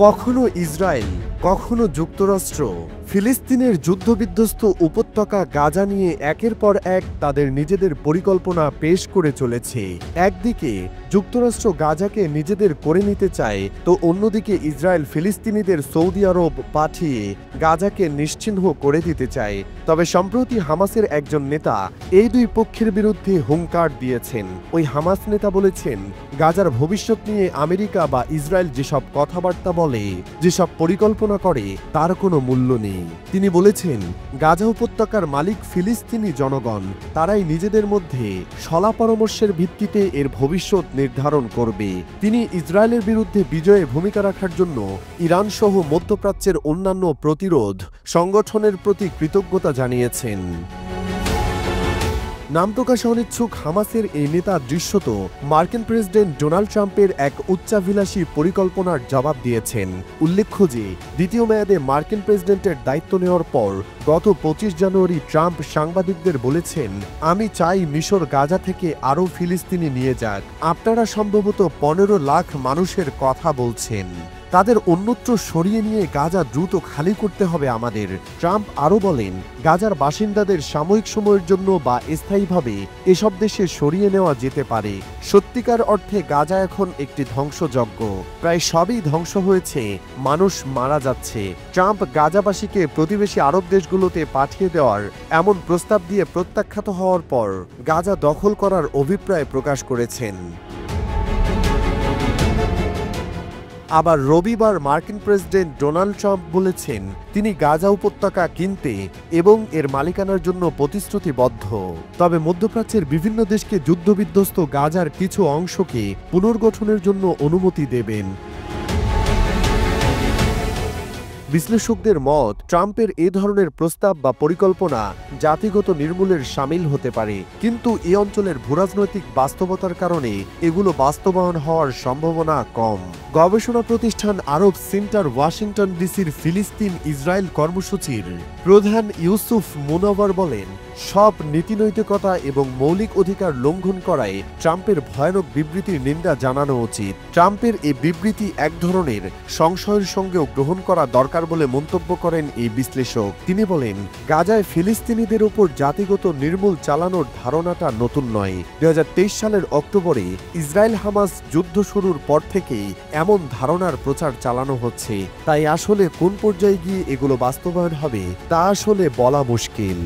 কখনো ইসরায়েল, কখনো যুক্তরাষ্ট্র ফিলিস্তিনের যুদ্ধবিধ্বস্ত উপত্যকা গাজা নিয়ে একের পর এক তাদের নিজেদের পরিকল্পনা পেশ করে চলেছে। একদিকে যুক্তরাষ্ট্র গাজাকে নিজেদের করে নিতে চায়, তো অন্যদিকে ইসরায়েল ফিলিস্তিনিদের সৌদি আরব পাঠিয়ে গাজাকে নিশ্চিহ্ন করে দিতে চায়। তবে সম্প্রতি হামাসের একজন নেতা এই দুই পক্ষের বিরুদ্ধে হুঙ্কার দিয়েছেন। ওই হামাস নেতা বলেছেন, গাজার ভবিষ্যৎ নিয়ে আমেরিকা বা ইসরায়েল যেসব কথাবার্তা বলে, যেসব পরিকল্পনা করে, তার কোনো মূল্য নেই। তিনি বলেছেন, গাজা উপত্যকার মালিক ফিলিস্তিনি জনগণ, তারাই নিজেদের মধ্যে সলা পরামর্শের ভিত্তিতে এর ভবিষ্যৎ নির্ধারণ করবে। তিনি ইসরায়েলের বিরুদ্ধে বিজয়ে ভূমিকা রাখার জন্য ইরান সহ মধ্যপ্রাচ্যের অন্যান্য প্রতিরোধ সংগঠনের প্রতি কৃতজ্ঞতা জানিয়েছেন। নাম প্রকাশে অনিচ্ছুক হামাসের এই নেতা দৃশ্যত মার্কিন প্রেসিডেন্ট ডোনাল্ড ট্রাম্পের এক উচ্চাভিলাষী পরিকল্পনার জবাব দিয়েছেন। উল্লেখ্য যে দ্বিতীয় মেয়াদে মার্কিন প্রেসিডেন্টের দায়িত্ব নেওয়ার পর গত 25 জানুয়ারি ট্রাম্প সাংবাদিকদের বলেছেন, আমি চাই মিশর গাজা থেকে আরও ফিলিস্তিনি নিয়ে যাক। আপনারা সম্ভবত 15 লাখ মানুষের কথা বলছেন, তাদের অন্যত্র সরিয়ে নিয়ে গাজা দ্রুত খালি করতে হবে আমাদের। ট্রাম্প আরও বলেন, গাজার বাসিন্দাদের সাময়িক সময়ের জন্য বা স্থায়ীভাবে এসব দেশে সরিয়ে নেওয়া যেতে পারে। সত্যিকার অর্থে গাজা এখন একটি ধ্বংসযজ্ঞ, প্রায় সবই ধ্বংস হয়েছে, মানুষ মারা যাচ্ছে। ট্রাম্প গাজাবাসীকে প্রতিবেশী আরব দেশগুলোতে পাঠিয়ে দেওয়ার এমন প্রস্তাব দিয়ে প্রত্যাখ্যাত হওয়ার পর গাজা দখল করার অভিপ্রায় প্রকাশ করেছেন। আবার রবিবার মার্কিন প্রেসিডেন্ট ডোনাল্ড ট্রাম্প বলেছেন, তিনি গাজা উপত্যকা কিনতে এবং এর মালিকানার জন্য প্রতিশ্রুতিবদ্ধ। তবে মধ্যপ্রাচ্যের বিভিন্ন দেশকে যুদ্ধবিধ্বস্ত গাজার কিছু অংশকে পুনর্গঠনের জন্য অনুমতি দেবেন। বিশ্লেষকদের মত, ট্রাম্পের এ ধরনের প্রস্তাব বা পরিকল্পনা জাতিগত নির্মূলের শামিল হতে পারে, কিন্তু এই অঞ্চলের ভূরাজনৈতিক বাস্তবতার কারণে এগুলো বাস্তবায়ন হওয়ার সম্ভাবনা কম। গবেষণা প্রতিষ্ঠান আরব সেন্টার ওয়াশিংটন ডিসির ফিলিস্তিন ইসরায়েল কর্মসূচির প্রধান ইউসুফ মুনওয়ার বলেন, সব নীতিনৈতিকতা এবং মৌলিক অধিকার লঙ্ঘন করায় ট্রাম্পের ভয়ানক বিবৃতির নিন্দা জানানো উচিত। ট্রাম্পের এই বিবৃতি এক ধরনের সংশয়ের সঙ্গেও গ্রহণ করা দরকার বলে মন্তব্য করেন এই বিশ্লেষক। তিনি বলেন, গাজায় ফিলিস্তিনিদের উপর জাতিগত নির্মূল চালানোর ধারণাটা নতুন নয়। 2023 সালের অক্টোবরে ইসরায়েল হামাস যুদ্ধ শুরুর পর থেকেই এমন ধারণার প্রচার চালানো হচ্ছে। তাই আসলে কোন পর্যায়ে গিয়ে এগুলো বাস্তবায়ন হবে তা আসলে বলা মুশকিল।